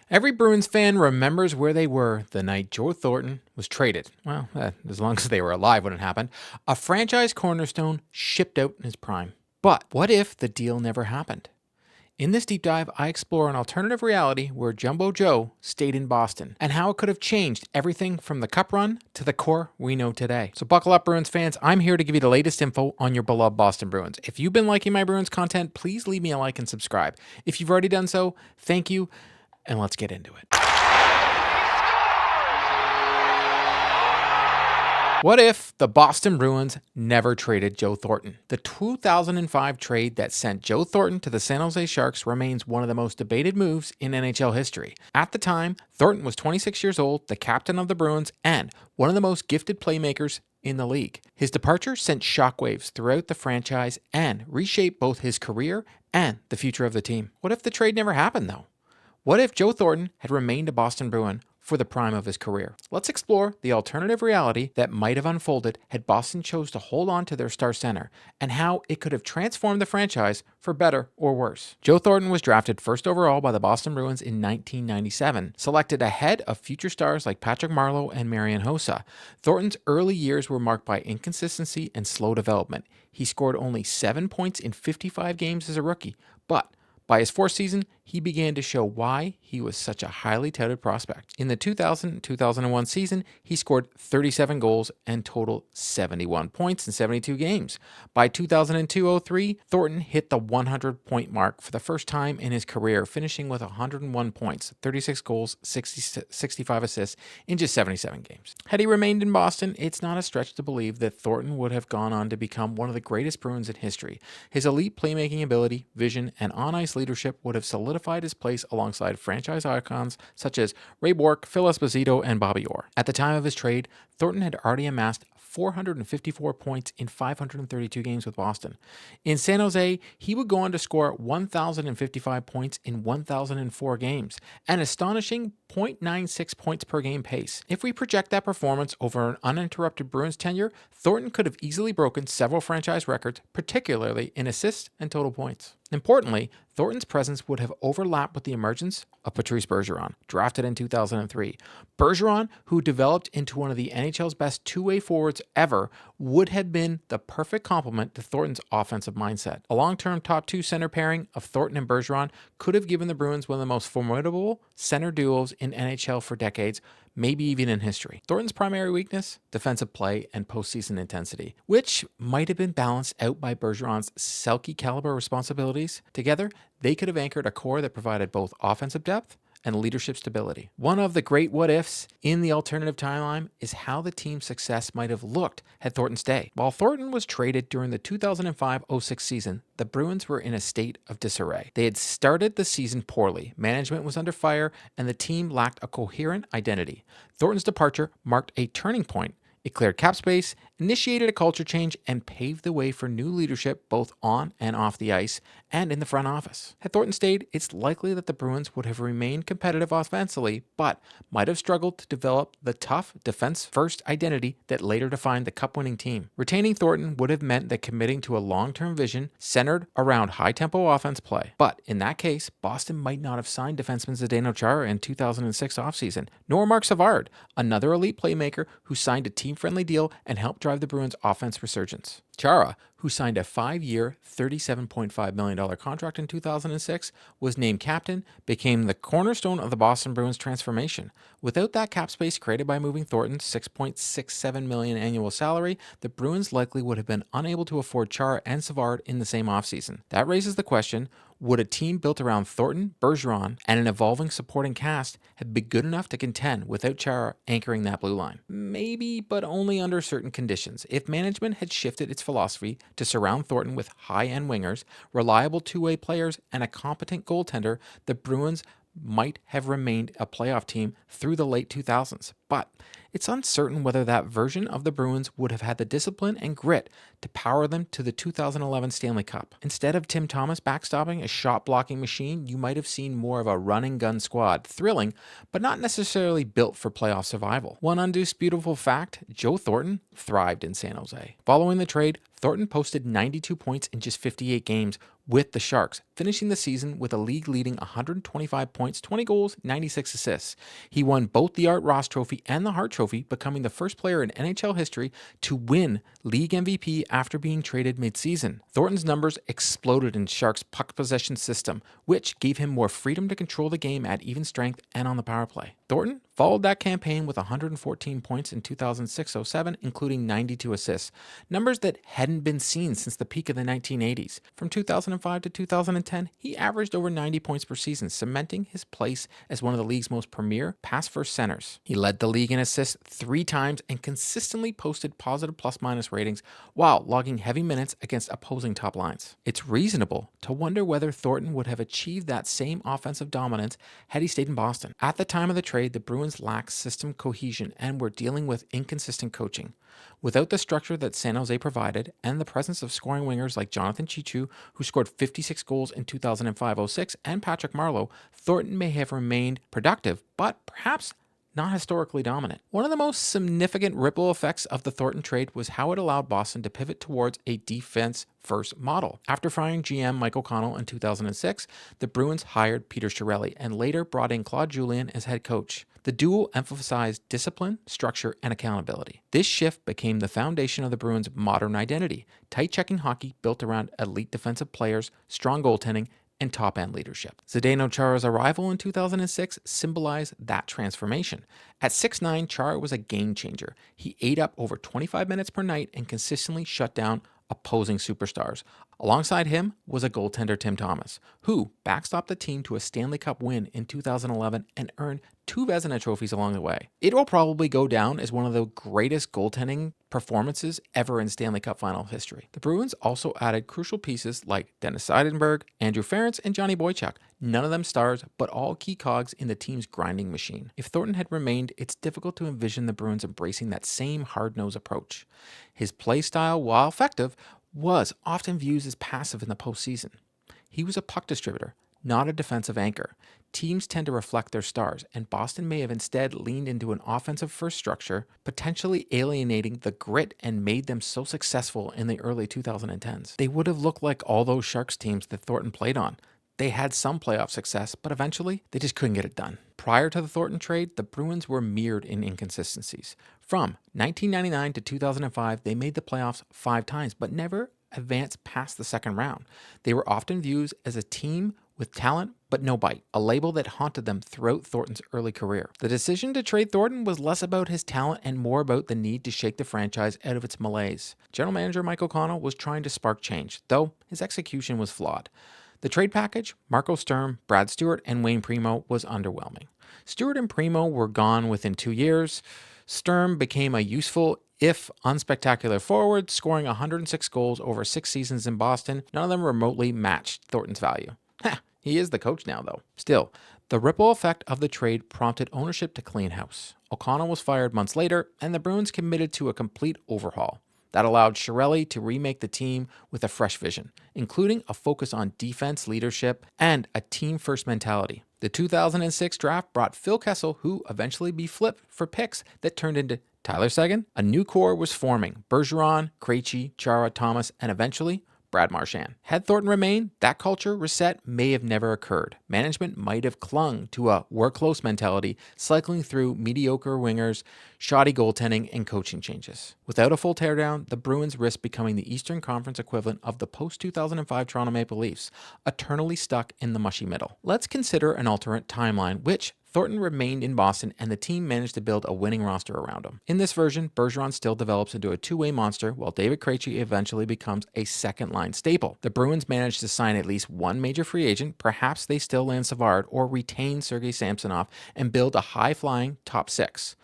Every Bruins fan remembers where they were the night Joe Thornton was traded. Well, as long as they were alive when it happened. A franchise cornerstone shipped out in his prime. But what if the deal never happened? In this deep dive, I explore an alternative reality where Jumbo Joe stayed in Boston and how it could have changed everything from the cup run to the core we know today. So buckle up, Bruins fans. I'm here to give you the latest info on your beloved Boston Bruins. If you've been liking my Bruins content, please leave me a like and subscribe. If you've already done so, thank you, and let's get into it. What if the Boston Bruins never traded Joe Thornton? The 2005 trade that sent Joe Thornton to the San Jose Sharks remains one of the most debated moves in NHL history. At the time, Thornton was 26 years old, the captain of the Bruins, and one of the most gifted playmakers in the league. His departure sent shockwaves throughout the franchise and reshaped both his career and the future of the team. What if the trade never happened, though? What if Joe Thornton had remained a Boston Bruin for the prime of his career? Let's explore the alternative reality that might have unfolded had Boston chose to hold on to their star center and how it could have transformed the franchise for better or worse. Joe Thornton was drafted first overall by the Boston Bruins in 1997, selected ahead of future stars like Patrick Marleau and Marian Hossa. Thornton's early years were marked by inconsistency and slow development. He scored only 7 points in 55 games as a rookie, but by his fourth season, he began to show why he was such a highly touted prospect. In the 2000-2001 season, he scored 37 goals and totaled 71 points in 72 games. By 2002-03, Thornton hit the 100-point mark for the first time in his career, finishing with 101 points, 36 goals, 65 assists in just 77 games. Had he remained in Boston, it's not a stretch to believe that Thornton would have gone on to become one of the greatest Bruins in history. His elite playmaking ability, vision, and on-ice leadership would have solidified his place alongside franchise icons such as Ray Bourque, Phil Esposito, and Bobby Orr. At the time of his trade, Thornton had already amassed 454 points in 532 games with Boston. In San Jose, he would go on to score 1,055 points in 1,004 games, an astonishing 0.96 points per game pace. If we project that performance over an uninterrupted Bruins tenure, Thornton could have easily broken several franchise records, particularly in assists and total points. Importantly, Thornton's presence would have overlapped with the emergence of Patrice Bergeron, drafted in 2003. Bergeron, who developed into one of the NHL's best two-way forwards ever, would have been the perfect complement to Thornton's offensive mindset. A long-term top two center pairing of Thornton and Bergeron could have given the Bruins one of the most formidable center duos in NHL for decades, maybe even in history. Thornton's primary weakness? Defensive play and postseason intensity, which might have been balanced out by Bergeron's Selke caliber responsibilities. Together, they could have anchored a core that provided both offensive depth and leadership stability. One of the great what-ifs in the alternative timeline is how the team's success might have looked had Thornton stayed. While Thornton was traded during the 2005-06 season, the Bruins were in a state of disarray. They had started the season poorly, management was under fire, and the team lacked a coherent identity. Thornton's departure marked a turning point. It cleared cap space, initiated a culture change, and paved the way for new leadership both on and off the ice and in the front office. Had Thornton stayed, it's likely that the Bruins would have remained competitive offensively, but might have struggled to develop the tough defense-first identity that later defined the cup-winning team. Retaining Thornton would have meant that committing to a long-term vision centered around high-tempo offense play. But in that case, Boston might not have signed defenseman Zdeno Chara in 2006 offseason, nor Mark Savard, another elite playmaker who signed a team-friendly deal and helped drive the Bruins' offense resurgence. Chara, who signed a 5-year, $37.5 million contract in 2006, was named captain, became the cornerstone of the Boston Bruins transformation. Without that cap space created by moving Thornton's $6.67 million annual salary, the Bruins likely would have been unable to afford Chara and Savard in the same offseason. That raises the question, would a team built around Thornton, Bergeron, and an evolving supporting cast have been good enough to contend without Chara anchoring that blue line? Maybe, but only under certain conditions. If management had shifted its philosophy to surround Thornton with high-end wingers, reliable two-way players, and a competent goaltender, the Bruins might have remained a playoff team through the late 2000s. But it's uncertain whether that version of the Bruins would have had the discipline and grit to power them to the 2011 Stanley Cup. Instead of Tim Thomas backstopping a shot-blocking machine, you might have seen more of a run-and-gun squad, thrilling, but not necessarily built for playoff survival. One undisputable fact, Joe Thornton thrived in San Jose. Following the trade, Thornton posted 92 points in just 58 games, with the Sharks, finishing the season with a league-leading 125 points, 20 goals, 96 assists. He won both the Art Ross Trophy and the Hart Trophy, becoming the first player in NHL history to win league MVP after being traded mid-season. Thornton's numbers exploded in Sharks' puck possession system, which gave him more freedom to control the game at even strength and on the power play. Thornton followed that campaign with 114 points in 2006-07, including 92 assists, numbers that hadn't been seen since the peak of the 1980s. From 2005 to 2010, he averaged over 90 points per season, cementing his place as one of the league's most premier pass-first centers. He led the league in assists 3 times and consistently posted positive plus-minus ratings while logging heavy minutes against opposing top lines. It's reasonable to wonder whether Thornton would have achieved that same offensive dominance had he stayed in Boston. At the time of the trade, the Bruins lacked system cohesion and were dealing with inconsistent coaching. Without the structure that San Jose provided and the presence of scoring wingers like Jonathan Cheechoo, who scored 56 goals in 2005-06, and Patrick Marleau, Thornton may have remained productive, but perhaps not historically dominant. One of the most significant ripple effects of the Thornton trade was how it allowed Boston to pivot towards a defense-first model. After firing GM Mike O'Connell in 2006, the Bruins hired Peter Chiarelli and later brought in Claude Julien as head coach. The duo emphasized discipline, structure, and accountability. This shift became the foundation of the Bruins' modern identity: tight-checking hockey built around elite defensive players, strong goaltending, and top-end leadership. Zdeno Chara's arrival in 2006 symbolized that transformation. At 6'9", Chara was a game-changer. He ate up over 25 minutes per night and consistently shut down opposing superstars. Alongside him was a goaltender, Tim Thomas, who backstopped the team to a Stanley Cup win in 2011 and earned 2 Vezina trophies along the way. It will probably go down as one of the greatest goaltending performances ever in Stanley Cup final history. The Bruins also added crucial pieces like Dennis Seidenberg, Andrew Ference, and Johnny Boychuk. None of them stars, but all key cogs in the team's grinding machine. If Thornton had remained, it's difficult to envision the Bruins embracing that same hard-nosed approach. His play style, while effective, was often viewed as passive in the postseason. He was a puck distributor, not a defensive anchor. Teams tend to reflect their stars, and Boston may have instead leaned into an offensive-first structure, potentially alienating the grit and made them so successful in the early 2010s. They would have looked like all those Sharks teams that Thornton played on. They had some playoff success, but eventually they just couldn't get it done. Prior to the Thornton trade, the Bruins were mired in inconsistencies. From 1999 to 2005, they made the playoffs 5 times, but never advanced past the second round. They were often viewed as a team with talent but no bite, a label that haunted them throughout Thornton's early career. The decision to trade Thornton was less about his talent and more about the need to shake the franchise out of its malaise. General manager Mike O'Connell was trying to spark change, though his execution was flawed. The trade package, Marco Sturm, Brad Stewart, and Wayne Primo, was underwhelming. Stewart and Primo were gone within 2 years. Sturm became a useful, if unspectacular, forward, scoring 106 goals over 6 seasons in Boston. None of them remotely matched Thornton's value. He is the coach now, though. Still, the ripple effect of the trade prompted ownership to clean house. O'Connell was fired months later, and the Bruins committed to a complete overhaul. That allowed Chiarelli to remake the team with a fresh vision, including a focus on defense, leadership, and a team-first mentality. The 2006 draft brought Phil Kessel, who eventually be flipped for picks that turned into Tyler Seguin. A new core was forming: Bergeron, Krejci, Chara, Thomas, and eventually Brad Marchand. Had Thornton remained, that culture reset may have never occurred. Management might have clung to a work close mentality, cycling through mediocre wingers, shoddy goaltending, and coaching changes. Without a full teardown, the Bruins risked becoming the Eastern Conference equivalent of the post-2005 Toronto Maple Leafs, eternally stuck in the mushy middle. Let's consider an alternate timeline, which Thornton remained in Boston and the team managed to build a winning roster around him. In this version, Bergeron still develops into a two-way monster, while David Krejci eventually becomes a second-line staple. The Bruins managed to sign at least one major free agent, perhaps they still land Savard, or retain Sergei Samsonov and build a high-flying top 6.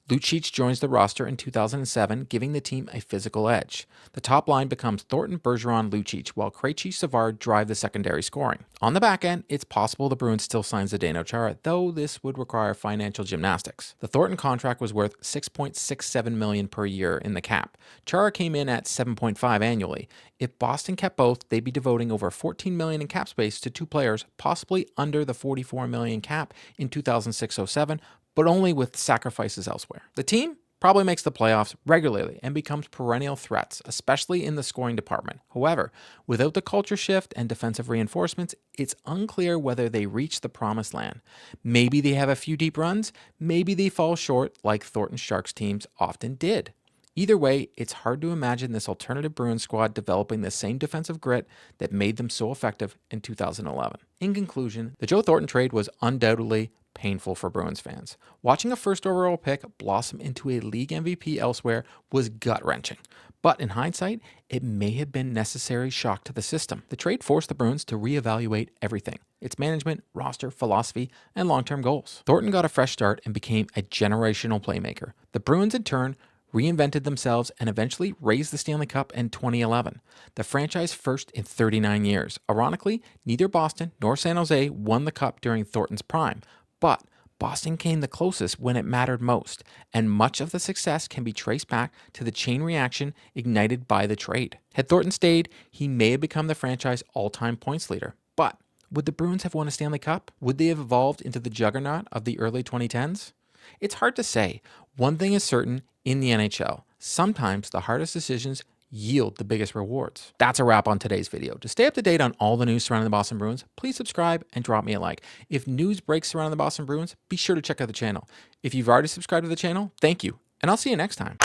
Lucic joins the roster in 2007, giving the team a physical edge. The top line becomes Thornton, Bergeron, Lucic, while Krejci, Savard drive the secondary scoring. On the back end, it's possible the Bruins still sign Zdeno Chara, though this would require financial gymnastics. The Thornton contract was worth $6.67 million per year in the cap. Chara came in at $7.5 annually. If Boston kept both, they'd be devoting over $14 million in cap space to two players, possibly under the $44 million cap in 2006-07, but only with sacrifices elsewhere. The team probably makes the playoffs regularly and becomes perennial threats, especially in the scoring department. However, without the culture shift and defensive reinforcements, it's unclear whether they reach the promised land. Maybe they have a few deep runs, maybe they fall short like Thornton Sharks teams often did. Either way, it's hard to imagine this alternative Bruins squad developing the same defensive grit that made them so effective in 2011. In conclusion, the Joe Thornton trade was undoubtedly painful for Bruins fans. Watching a first overall pick blossom into a league MVP elsewhere was gut-wrenching. But in hindsight, it may have been necessary shock to the system. The trade forced the Bruins to reevaluate everything: its management, roster, philosophy, and long-term goals. Thornton got a fresh start and became a generational playmaker. The Bruins, in turn, reinvented themselves and eventually raised the Stanley Cup in 2011, the franchise first in 39 years. Ironically, neither Boston nor San Jose won the Cup during Thornton's prime, but Boston came the closest when it mattered most, and much of the success can be traced back to the chain reaction ignited by the trade. Had Thornton stayed, he may have become the franchise all-time points leader, but would the Bruins have won a Stanley Cup? Would they have evolved into the juggernaut of the early 2010s? It's hard to say. One thing is certain in the NHL: sometimes the hardest decisions yield the biggest rewards. That's a wrap on today's video. To stay up to date on all the news surrounding the Boston Bruins, please subscribe and drop me a like. If news breaks surrounding the Boston Bruins, be sure to check out the channel. If you've already subscribed to the channel, thank you, and I'll see you next time.